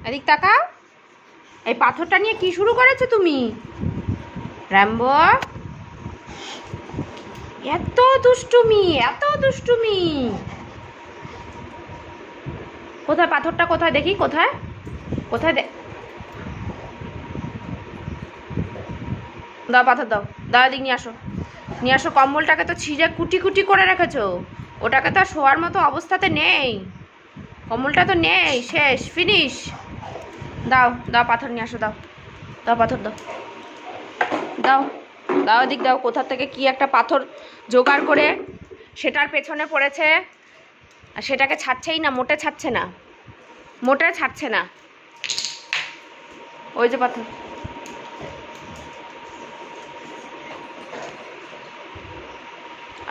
এদিক তাকাও। এই পাথরটা নিয়ে কি শুরু করেছো তুমি র্যাম্বো? এত দুষ্টুমি, এত দুষ্টুমি। কোথায় পাথরটা? কোথায় দেখি, কোথায় কোথায় দাও পাথর, দাও দাও, এদিক নিয়ে আসো, নিয়ে আসো। কম্বলটাকে তো ছিঁড়ে কুটি কুটি করে রেখেছো, ওটাকে তো আর শোয়ার মতো অবস্থাতে নেই। কম্বলটা তো নেই, শেষ, ফিনিশ। দাও দাও পাথর নিয়ে আসো, দাও দাও পাথর, দাও দাও দাও, এদিক দাও। কোথা থেকে কি একটা পাথর জোগাড় করে সেটার পেছনে পড়েছে, আর সেটাকে ছাড়ছেই না, মোটে ছাড়ছে না, মোটে ছাড়ছে না। ওই যে পাথর,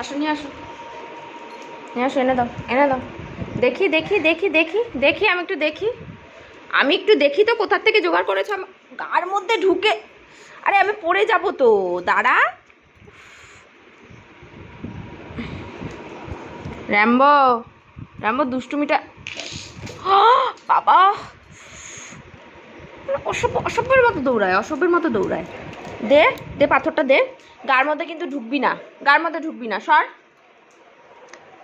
আসো নিয়ে আসো, নিয়ে আসো, এনে দাও, এনে দাও। দেখি দেখি দেখি দেখি দেখি, আমি একটু দেখি, আমি একটু দেখি তো কোথার থেকে জোগাড় করেছো। আমার গার মধ্যে ঢুকে, আরে আমি পড়ে যাবো তো, দাঁড়া। র্যাম্বো, র্যাম্বো দুষ্টুমিটা, বাবা অসভ্যের মতো দৌড়ায়, অসভ্যের মতো দৌড়ায়। দে দে পাথরটা দে, গার মধ্যে কিন্তু ঢুকবি না, গার মধ্যে ঢুকবি না, সর।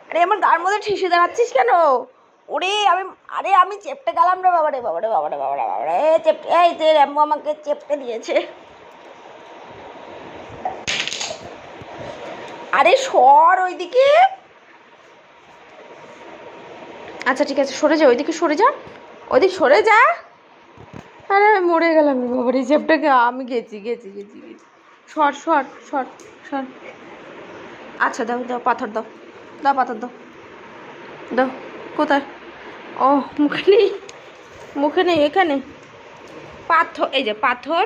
আরে আমার গার মধ্যে ঠেসে দাঁড়াচ্ছিস কেন? ওরে আমি, আরে আমি চেপটে গেলাম রে বাবারে, বাবারে বাবারে বাবারে বাবারে, চেপটে, এই যে র্যাম্বো আমাকে চেপটে দিয়েছে। আরে সর ওইদিকে। আচ্ছা ঠিক আছে, সরে যা, ওইদিকে সরে যা, ওইদিকে সরে যা। আরে আমি মরে গেলাম রে বাবার, এই চেপটাকে আমি গেছি গেছি গেছি গেছি। সর সর সর সর। আচ্ছা দাও দাও পাথর, দাও দাও পাথর, দাও দাও। কোথায়? ও মুখে নেই, মুখে নেই, এখানে পাথর, এই যে পাথর,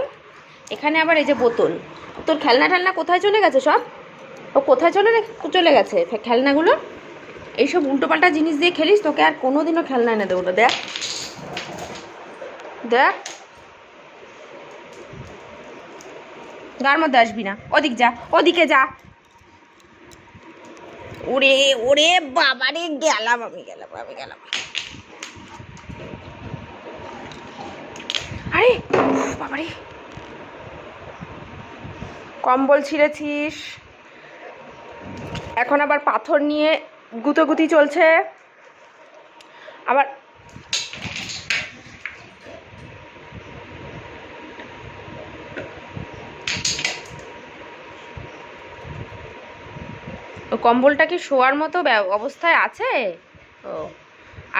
এখানে আবার এই যে বোতল। তোর খেলনা টেলনা কোথায় চলে গেছে সব? ও কোথায় চলে গেছে খেলনাগুলো? এইসব উল্টোপাল্টা জিনিস দিয়ে খেলিস, তোকে আর কোনোদিনও খেলনা এনে দেবো না। দেখ দেখ, গার মধ্যে আসবি না, ওদিক যা, ওদিকে যা। ওরে ওরে বাবারে, গেলাম আমি, গেলাম আমি, গেলাম। আরে বাবারে, কম্বল ছিঁড়েছিস, এখন আবার পাথর নিয়ে গুতোগুতি চলছে আবার। ও কম্বলটা কি শোয়ার মতো অবস্থায় আছে? ও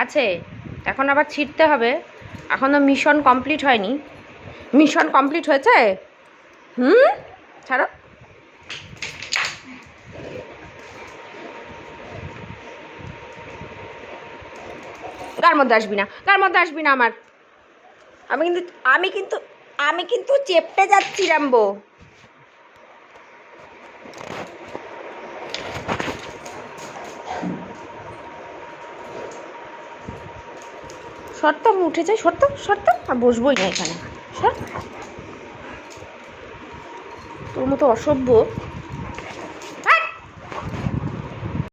আছে, এখন আবার ছিঁড়তে হবে, এখনও মিশন কমপ্লিট হয়নি। মিশন কমপ্লিট হয়েছে? ছাড়ো। গার মধ্যে আসবি না, গার মধ্যে আসবি না আমার। আমি কিন্তু আমি কিন্তু আমি কিন্তু চেপটে যাচ্ছি র্যাম্বো। শর্ত, আমি উঠে যাই, শর্ত শর্ত, আর বসবোই না এখানে, সর। তোর মতো অসভ্য